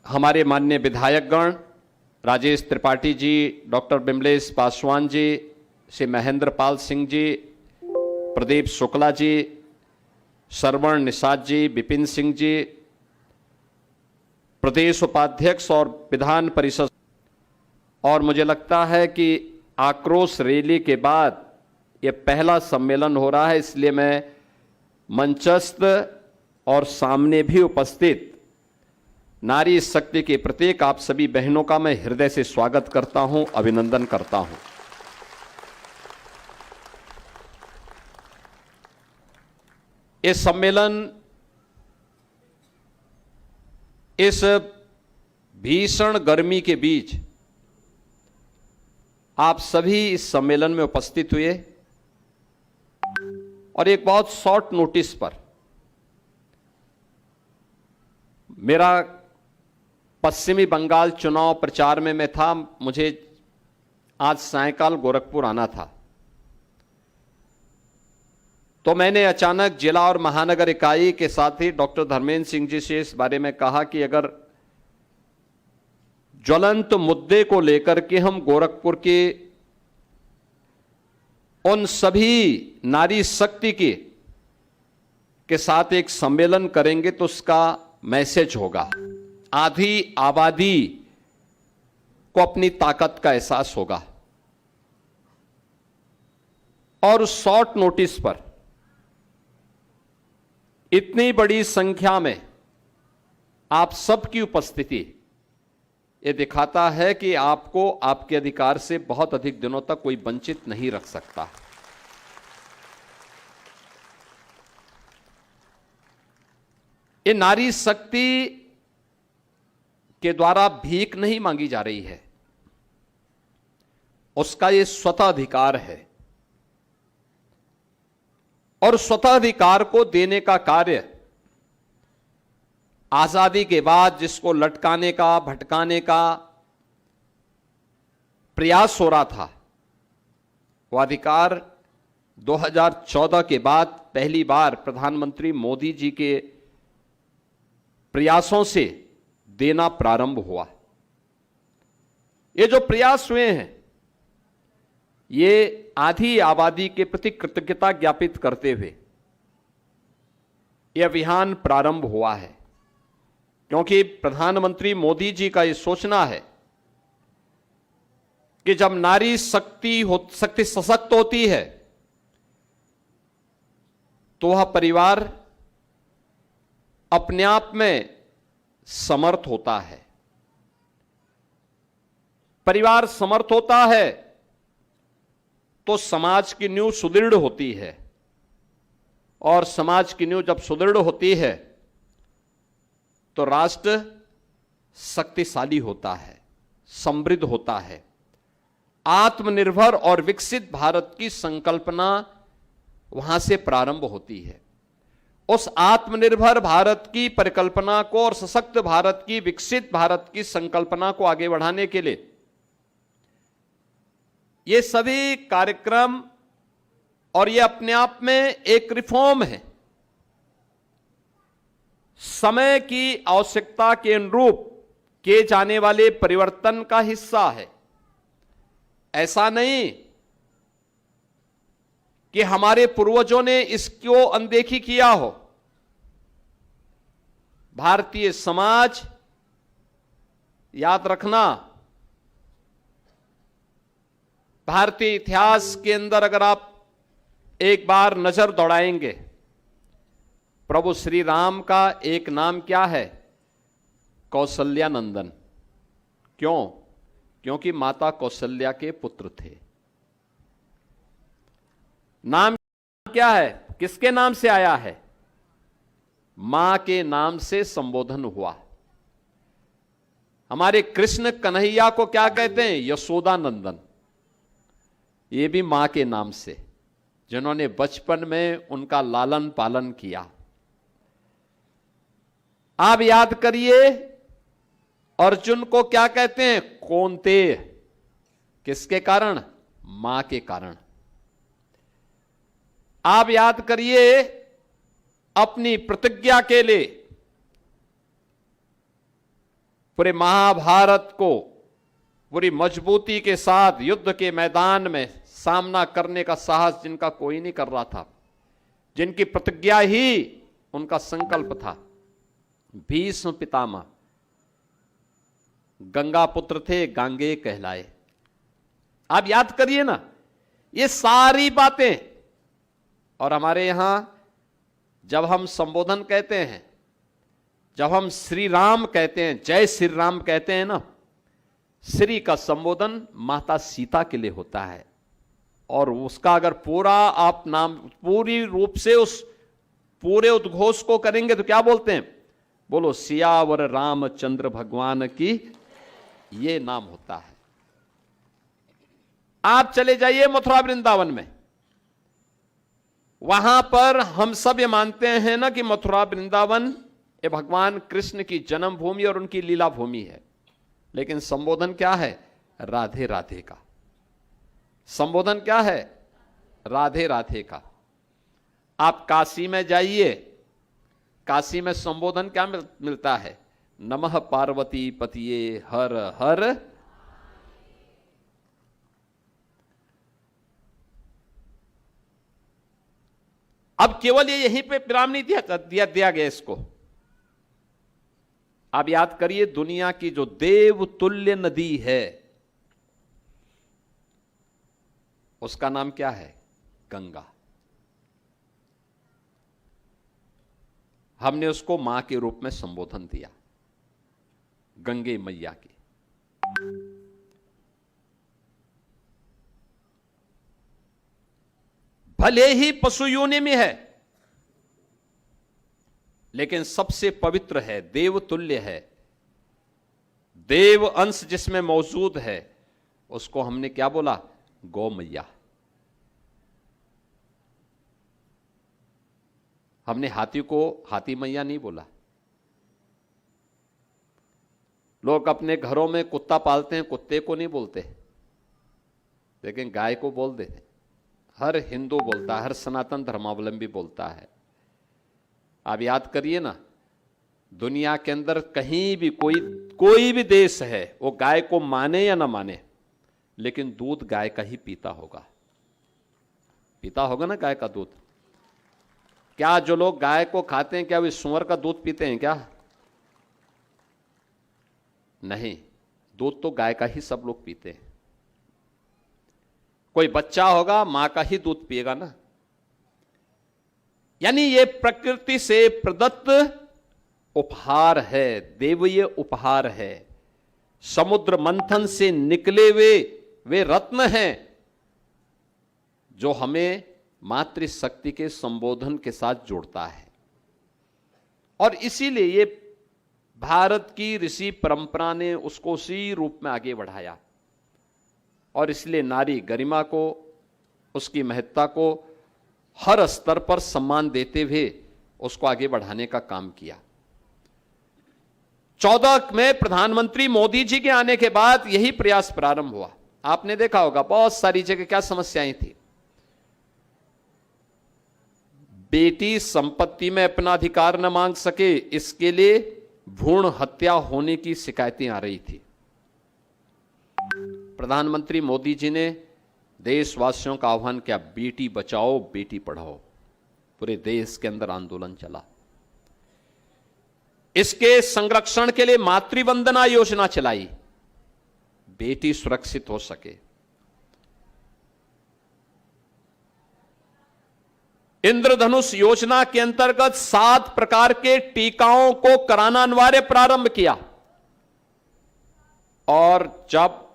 हमारे माननीय विधायकगण राजेश त्रिपाठी जी, डॉक्टर बिमलेश पासवान जी, श्री महेंद्र पाल सिंह जी, प्रदीप शुक्ला जी, श्रवण निषाद जी, विपिन सिंह जी, प्रदेश उपाध्यक्ष और विधान परिषद, और मुझे लगता है कि आक्रोश रैली के बाद यह पहला सम्मेलन हो रहा है, इसलिए मैं मंचस्थ और सामने भी उपस्थित नारी शक्ति के प्रतीक आप सभी बहनों का मैं हृदय से स्वागत करता हूं, अभिनंदन करता हूं। इस सम्मेलन, इस भीषण गर्मी के बीच आप सभी इस सम्मेलन में उपस्थित हुए और एक बहुत शॉर्ट नोटिस पर। मेरा पश्चिमी बंगाल चुनाव प्रचार में मैं था, मुझे आज सायंकाल गोरखपुर आना था, तो मैंने अचानक जिला और महानगर इकाई के साथी डॉक्टर धर्मेंद्र सिंह जी से इस बारे में कहा कि अगर ज्वलंत मुद्दे को लेकर के हम गोरखपुर के उन सभी नारी शक्ति के साथ एक सम्मेलन करेंगे तो उसका मैसेज होगा, आधी आबादी को अपनी ताकत का एहसास होगा। और उस शॉर्ट नोटिस पर इतनी बड़ी संख्या में आप सबकी उपस्थिति ये दिखाता है कि आपको आपके अधिकार से बहुत अधिक दिनों तक कोई वंचित नहीं रख सकता। ये नारी शक्ति के द्वारा भीख नहीं मांगी जा रही है, उसका ये स्वतः अधिकार है, और स्वतः अधिकार को देने का कार्य आजादी के बाद जिसको लटकाने का, भटकाने का प्रयास हो रहा था, वह अधिकार 2014 के बाद पहली बार प्रधानमंत्री मोदी जी के प्रयासों से देना प्रारंभ हुआ। ये जो प्रयास हुए हैं, ये आधी आबादी के प्रति कृतज्ञता ज्ञापित करते हुए यह अभियान प्रारंभ हुआ है, क्योंकि प्रधानमंत्री मोदी जी का यह सोचना है कि जब नारी शक्ति सशक्त होती है तो वह परिवार अपने आप में समर्थ होता है। परिवार समर्थ होता है तो समाज की नींव सुदृढ़ होती है, और समाज की नींव जब सुदृढ़ होती है तो राष्ट्र शक्तिशाली होता है, समृद्ध होता है। आत्मनिर्भर और विकसित भारत की संकल्पना वहां से प्रारंभ होती है। उस आत्मनिर्भर भारत की परिकल्पना को और सशक्त भारत की, विकसित भारत की संकल्पना को आगे बढ़ाने के लिए ये सभी कार्यक्रम, और ये अपने आप में एक रिफॉर्म है, समय की आवश्यकता के अनुरूप किए जाने वाले परिवर्तन का हिस्सा है। ऐसा नहीं कि हमारे पूर्वजों ने इसको अनदेखी किया हो। भारतीय समाज, याद रखना, भारतीय इतिहास के अंदर अगर आप एक बार नजर दौड़ाएंगे, प्रभु श्री राम का एक नाम क्या है? कौशल्या नंदन। क्यों? क्योंकि माता कौशल्या के पुत्र थे। नाम क्या है? किसके नाम से आया है? मां के नाम से संबोधन हुआ। हमारे कृष्ण कन्हैया को क्या कहते हैं? यशोदा नंदन। ये भी मां के नाम से, जिन्होंने बचपन में उनका लालन पालन किया। आप याद करिए, अर्जुन को क्या कहते हैं? कौन्तेय। किसके कारण? मां के कारण। आप याद करिए, अपनी प्रतिज्ञा के लिए पूरे महाभारत को पूरी मजबूती के साथ युद्ध के मैदान में सामना करने का साहस जिनका कोई नहीं कर रहा था, जिनकी प्रतिज्ञा ही उनका संकल्प था, भीष्म पितामह गंगा पुत्र थे, गांगे कहलाए। आप याद करिए ना ये सारी बातें। और हमारे यहां जब हम संबोधन कहते हैं, जब हम श्री राम कहते हैं, जय श्री राम कहते हैं ना, श्री का संबोधन माता सीता के लिए होता है। और उसका अगर पूरा आप नाम पूरी रूप से उस पूरे उद्घोष को करेंगे तो क्या बोलते हैं? बोलो सियावर रामचंद्र भगवान की, ये नाम होता है। आप चले जाइए मथुरा वृंदावन में, वहां पर हम सब ये मानते हैं ना कि मथुरा वृंदावन ये भगवान कृष्ण की जन्मभूमि और उनकी लीला भूमि है। लेकिन संबोधन क्या है? राधे राधे का। संबोधन क्या है? राधे राधे का। आप काशी में जाइए, काशी में संबोधन क्या मिलता है? नमः पार्वती पतिये हर हर। अब केवल ये यहीं पे विराम नहीं दिया गया इसको। आप याद करिए, दुनिया की जो देव तुल्य नदी है उसका नाम क्या है? गंगा। हमने उसको मां के रूप में संबोधन दिया, गंगे मैया की। भले ही पशु योनि में है, लेकिन सबसे पवित्र है, देव तुल्य है, देव अंश जिसमें मौजूद है, उसको हमने क्या बोला? गौ मैया। हमने हाथी को हाथी मैया नहीं बोला। लोग अपने घरों में कुत्ता पालते हैं, कुत्ते को नहीं बोलते, लेकिन गाय को बोल देते। हर हिंदू बोलता है, हर सनातन धर्मावलंबी बोलता है। आप याद करिए ना, दुनिया के अंदर कहीं भी कोई भी देश है, वो गाय को माने या ना माने, लेकिन दूध गाय का ही पीता होगा। पीता होगा ना गाय का दूध। क्या जो लोग गाय को खाते हैं, क्या वे सूअर का दूध पीते हैं क्या? नहीं, दूध तो गाय का ही सब लोग पीते हैं। कोई बच्चा होगा, मां का ही दूध पिएगा ना। यानी ये प्रकृति से प्रदत्त उपहार है, देवीय उपहार है। समुद्र मंथन से निकले वे रत्न हैं जो हमें मातृशक्ति के संबोधन के साथ जोड़ता है। और इसीलिए ये भारत की ऋषि परंपरा ने उसको उसी रूप में आगे बढ़ाया। और इसलिए नारी गरिमा को, उसकी महत्ता को हर स्तर पर सम्मान देते हुए उसको आगे बढ़ाने का काम किया। 14 में प्रधानमंत्री मोदी जी के आने के बाद यही प्रयास प्रारंभ हुआ। आपने देखा होगा बहुत सारी जगह क्या समस्याएं थी। बेटी संपत्ति में अपना अधिकार न मांग सके, इसके लिए भ्रूण हत्या होने की शिकायतें आ रही थी। प्रधानमंत्री मोदी जी ने देशवासियों का आह्वान किया, बेटी बचाओ बेटी पढ़ाओ। पूरे देश के अंदर आंदोलन चला। इसके संरक्षण के लिए मातृवंदना योजना चलाई, बेटी सुरक्षित हो सके। इंद्रधनुष योजना के अंतर्गत 7 प्रकार के टीकाओं को कराना अनिवार्य प्रारंभ किया। और जब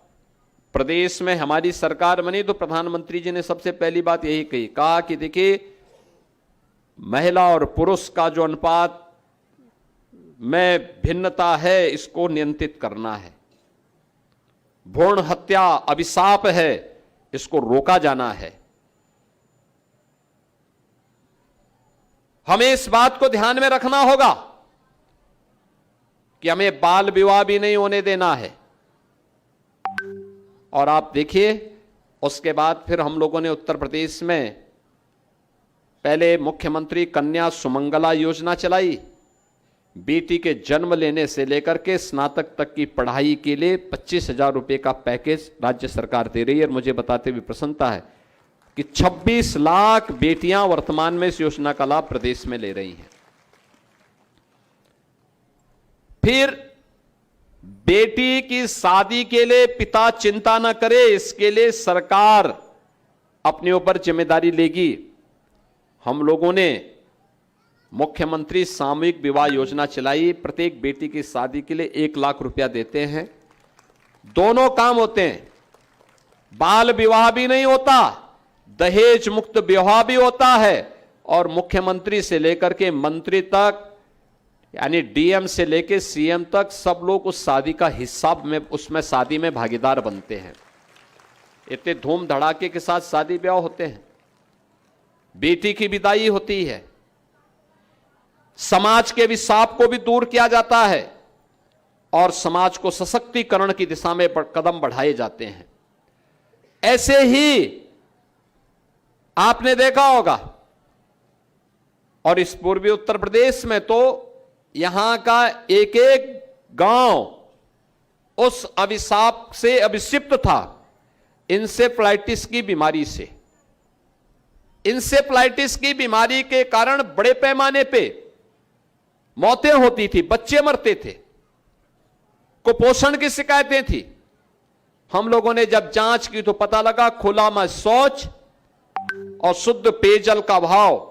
प्रदेश में हमारी सरकार बनी तो प्रधानमंत्री जी ने सबसे पहली बात यही कही, कहा कि देखिए महिला और पुरुष का जो अनुपात में भिन्नता है, इसको नियंत्रित करना है। भ्रूण हत्या अभिशाप है, इसको रोका जाना है। हमें इस बात को ध्यान में रखना होगा कि हमें बाल विवाह भी नहीं होने देना है। और आप देखिए, उसके बाद फिर हम लोगों ने उत्तर प्रदेश में पहले मुख्यमंत्री कन्या सुमंगला योजना चलाई, बेटी के जन्म लेने से लेकर के स्नातक तक की पढ़ाई के लिए 25,000 रुपए का पैकेज राज्य सरकार दे रही है। और मुझे बताते हुए प्रसन्नता है कि 26 लाख बेटियां वर्तमान में इस योजना का लाभ प्रदेश में ले रही हैं। फिर बेटी की शादी के लिए पिता चिंता न करे, इसके लिए सरकार अपने ऊपर जिम्मेदारी लेगी। हम लोगों ने मुख्यमंत्री सामूहिक विवाह योजना चलाई। प्रत्येक बेटी की शादी के लिए 1 लाख रुपया देते हैं। दोनों काम होते हैं, बाल विवाह भी नहीं होता, दहेज मुक्त विवाह भी होता है, और मुख्यमंत्री से लेकर के मंत्री तक, यानी डीएम से लेकर सीएम तक सब लोग उस शादी का हिस्सा में, उसमें शादी में भागीदार बनते हैं। इतने धूम धड़ाके के साथ शादी ब्याह होते हैं। बेटी की विदाई होती है, समाज के अभिशाप को भी दूर किया जाता है और समाज को सशक्तिकरण की दिशा में कदम बढ़ाए जाते हैं। ऐसे ही आपने देखा होगा, और इस पूर्वी उत्तर प्रदेश में तो यहां का एक एक गांव उस अभिशाप से अभिषिक्त था, इंसेफ्लाइटिस की बीमारी से। इंसेफ्लाइटिस की बीमारी के कारण बड़े पैमाने पे मौतें होती थी, बच्चे मरते थे, कुपोषण की शिकायतें थी। हम लोगों ने जब जांच की तो पता लगा खुला में शौच और शुद्ध पेयजल का अभाव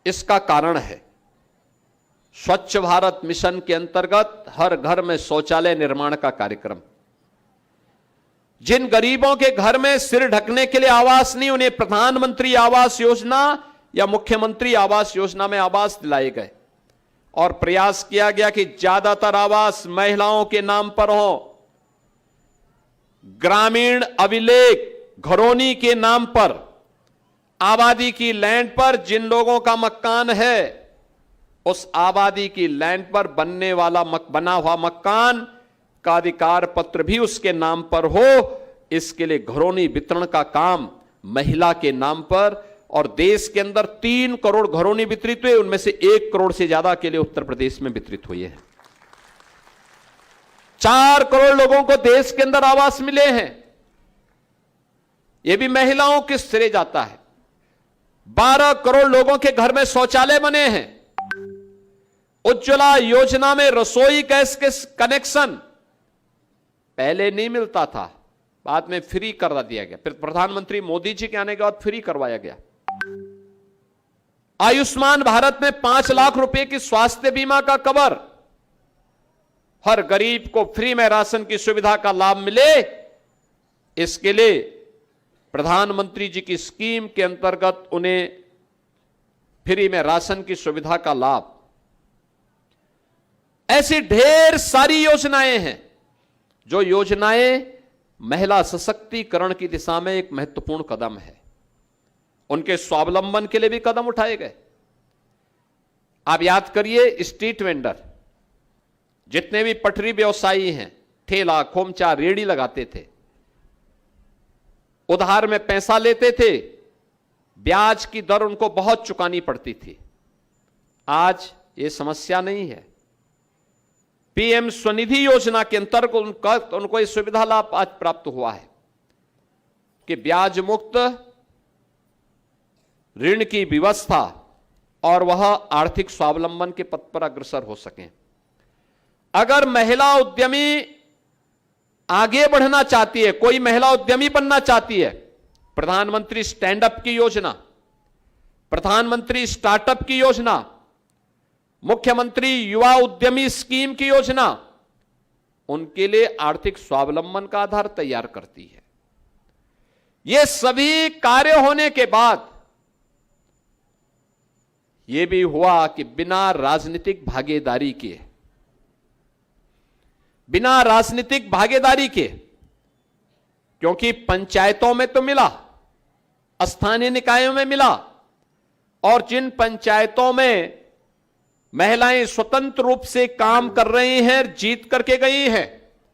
इसका कारण है। स्वच्छ भारत मिशन के अंतर्गत हर घर में शौचालय निर्माण का कार्यक्रम। जिन गरीबों के घर में सिर ढकने के लिए आवास नहीं, उन्हें प्रधानमंत्री आवास योजना या मुख्यमंत्री आवास योजना में आवास दिलाए गए और प्रयास किया गया कि ज्यादातर आवास महिलाओं के नाम पर हो। ग्रामीण अभिलेख घरौनी के नाम पर, आबादी की लैंड पर जिन लोगों का मकान है, उस आबादी की लैंड पर बनने वाला बना हुआ मकान का अधिकार पत्र भी उसके नाम पर हो। इसके लिए घरौनी वितरण का काम महिला के नाम पर, और देश के अंदर 3 करोड़ घरौनी वितरित हुए, उनमें से 1 करोड़ से ज्यादा के लिए उत्तर प्रदेश में वितरित हुई है। 4 करोड़ लोगों को देश के अंदर आवास मिले हैं, यह भी महिलाओं के सिरे जाता है। 12 करोड़ लोगों के घर में शौचालय बने हैं। उज्ज्वला योजना में रसोई गैस के कनेक्शन पहले नहीं मिलता था, बाद में फ्री करा दिया गया, फिर प्रधानमंत्री मोदी जी के आने के बाद फ्री करवाया गया। आयुष्मान भारत में 5 लाख रुपए की स्वास्थ्य बीमा का कवर, हर गरीब को फ्री में राशन की सुविधा का लाभ मिले, इसके लिए प्रधानमंत्री जी की स्कीम के अंतर्गत उन्हें फ्री में राशन की सुविधा का लाभ। ऐसी ढेर सारी योजनाएं हैं, जो योजनाएं महिला सशक्तिकरण की दिशा में एक महत्वपूर्ण कदम है। उनके स्वावलंबन के लिए भी कदम उठाए गए। आप याद करिए, स्ट्रीट वेंडर, जितने भी पटरी व्यवसायी हैं, ठेला खोमचा रेड़ी लगाते थे, उधार में पैसा लेते थे, ब्याज की दर उनको बहुत चुकानी पड़ती थी। आज ये समस्या नहीं है। पीएम स्वनिधि योजना के अंतर्गत उनको यह सुविधा लाभ आज प्राप्त हुआ है कि ब्याज मुक्त ऋण की व्यवस्था, और वह आर्थिक स्वावलंबन के पथ पर अग्रसर हो सकें। अगर महिला उद्यमी आगे बढ़ना चाहती है, कोई महिला उद्यमी बनना चाहती है, प्रधानमंत्री स्टैंड अप की योजना, प्रधानमंत्री स्टार्टअप की योजना, मुख्यमंत्री युवा उद्यमी स्कीम की योजना उनके लिए आर्थिक स्वावलंबन का आधार तैयार करती है। ये सभी कार्य होने के बाद यह भी हुआ कि बिना राजनीतिक भागीदारी के, बिना राजनीतिक भागीदारी के, क्योंकि पंचायतों में तो मिला, स्थानीय निकायों में मिला, और जिन पंचायतों में महिलाएं स्वतंत्र रूप से काम कर रही हैं, जीत करके गई हैं,